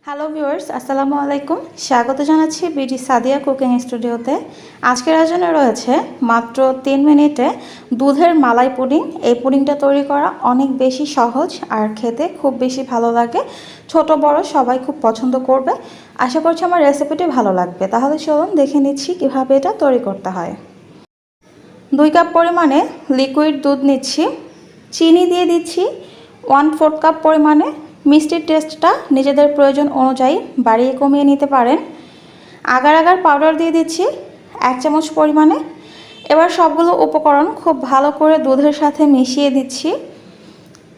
Hello viewers, আসসালামু আলাইকুম। স্বাগত জানাচ্ছি বিডি সাদিয়া কুকিং স্টুডিওতে। আজকের আয়োজনে রয়েছে মাত্র 3 মিনিটে দুধের মালাই পুডিং। এই পুডিংটা তৈরি করা অনেক বেশি সহজ আর খেতে খুব বেশি ভালো লাগে। ছোট বড় সবাই খুব পছন্দ করবে। আশা করছি আমার রেসিপিটি ভালো লাগবে। তাহলে চলুন দেখে নিচ্ছি কিভাবে এটা তৈরি করতে হয়। 2 কাপ পরিমাণে লিকুইড দুধ নিচ্ছি, চিনি দিয়ে দিচ্ছি 1/4 কাপ পরিমাণে। মিষ্টির টেস্টটা নিজেদের প্রয়োজন অনুযায়ী বাড়িয়ে কমিয়ে নিতে পারেন। আগার আগার পাউডার দিয়ে দিচ্ছি 1 চামচ পরিমাণে। এবার সবগুলো উপকরণ খুব ভালো করে দুধের সাথে মিশিয়ে দিচ্ছি।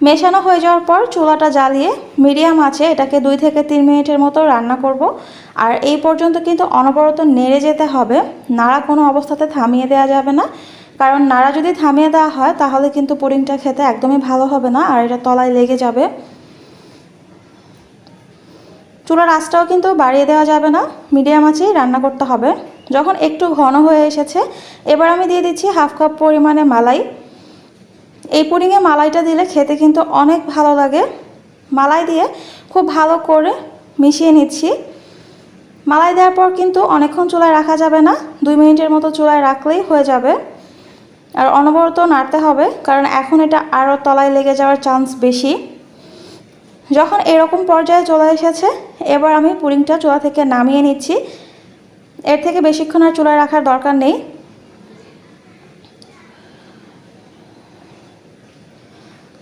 মেশানো হয়ে যাওয়ার পর চুলাটা জ্বালিয়ে মিডিয়াম আঁচে এটাকে 2 থেকে 3 মিনিটের মতো রান্না করব। আর এই পর্যন্ত কিন্তু অনবরত নেড়ে যেতে হবে, নাড়া কোনো অবস্থাতে থামিয়ে দেওয়া যাবে না, কারণ নাড়া যদি থামিয়ে দেওয়া হয় তাহলে কিন্তু পুডিংটা খেতে একদমই ভালো হবে না আর এটা তলায় লেগে যাবে। চুলার আঁচটাও কিন্তু বাড়িয়ে দেওয়া যাবে না, মিডিয়াম আঁচেই রান্না করতে হবে। যখন একটু ঘন হয়ে এসেছে এবার আমি দিয়ে দিচ্ছি 1/2 কাপ পরিমাণে মালাই। এই পুডিংয়ে মালাইটা দিলে খেতে কিন্তু অনেক ভালো লাগে। মালাই দিয়ে খুব ভালো করে মিশিয়ে নিচ্ছি। মালাই দেওয়ার পর কিন্তু অনেকক্ষণ চুলায় রাখা যাবে না, 2 মিনিটের মতো চুলায় রাখলেই হয়ে যাবে। আর অনবরত নাড়তে হবে, কারণ এখন এটা আরও তলায় লেগে যাওয়ার চান্স বেশি। যখন এরকম পর্যায়ে চলে এসেছে এবার আমি পুডিংটা চুলা থেকে নামিয়ে নিচ্ছি। এর থেকে বেশিক্ষণ আর চুলায় রাখার দরকার নেই।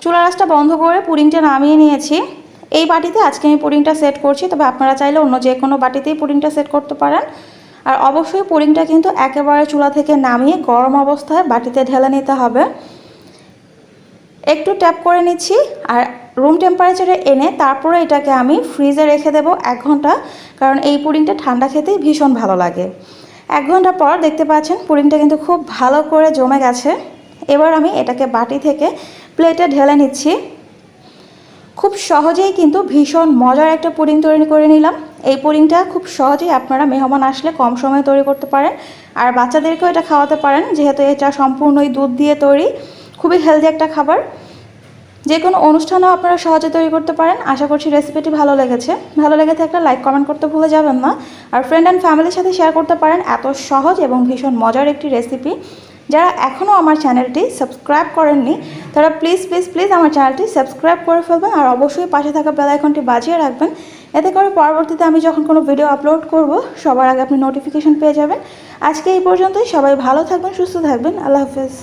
চুলার আঁচটা বন্ধ করে পুডিংটা নামিয়ে নিয়েছি। এই বাটিতে আজকে আমি পুডিংটা সেট করছি, তবে আপনারা চাইলে অন্য যে কোনো বাটিতেই পুডিংটা সেট করতে পারেন। আর অবশ্যই পুডিংটা কিন্তু একেবারে চুলা থেকে নামিয়ে গরম অবস্থায় বাটিতে ঢেলে নিতে হবে। একটু ট্যাপ করে নিচ্ছি আর রুম টেম্পারেচারে এনে তারপরে এটাকে আমি ফ্রিজে রেখে দেব 1 ঘন্টা, কারণ এই পুডিংটা ঠান্ডা খেতেই ভীষণ ভালো লাগে। 1 ঘন্টা পর দেখতে পাচ্ছেন পুডিংটা কিন্তু খুব ভালো করে জমে গেছে। এবার আমি এটাকে বাটি থেকে প্লেটে ঢেলে নিচ্ছি। খুব সহজেই কিন্তু ভীষণ মজার একটা পুডিং তৈরি করে নিলাম। এই পুডিংটা খুব সহজেই আপনারা মেহমান আসলে কম সময়ে তৈরি করতে পারেন, আর বাচ্চাদেরকেও এটা খাওয়াতে পারেন, যেহেতু এটা সম্পূর্ণই দুধ দিয়ে তৈরি। খুবই হেলদি একটা খাবার, যে কোনো অনুষ্ঠানেও আপনারা সহজে তৈরি করতে পারেন। আশা করছি রেসিপিটি ভালো লেগেছে। ভালো লেগে থাকলে লাইক কমেন্ট করতে ভুলে যাবেন না, আর ফ্রেন্ড অ্যান্ড ফ্যামিলির সাথে শেয়ার করতে পারেন। এত সহজ এবং ভীষণ মজার একটি রেসিপি। যারা এখনও আমার চ্যানেলটি সাবস্ক্রাইব করেননি তারা প্লিজ প্লিজ প্লিজ আমার চ্যানেলটি সাবস্ক্রাইব করে ফেলবেন, আর অবশ্যই পাশে থাকা বেল আইকনটি বাজিয়ে রাখবেন। এতে করে পরবর্তীতে আমি যখন কোনো ভিডিও আপলোড করব সবার আগে আপনি নোটিফিকেশন পেয়ে যাবেন। আজকে এই পর্যন্তই। সবাই ভালো থাকবেন, সুস্থ থাকবেন। আল্লাহ হাফেজ।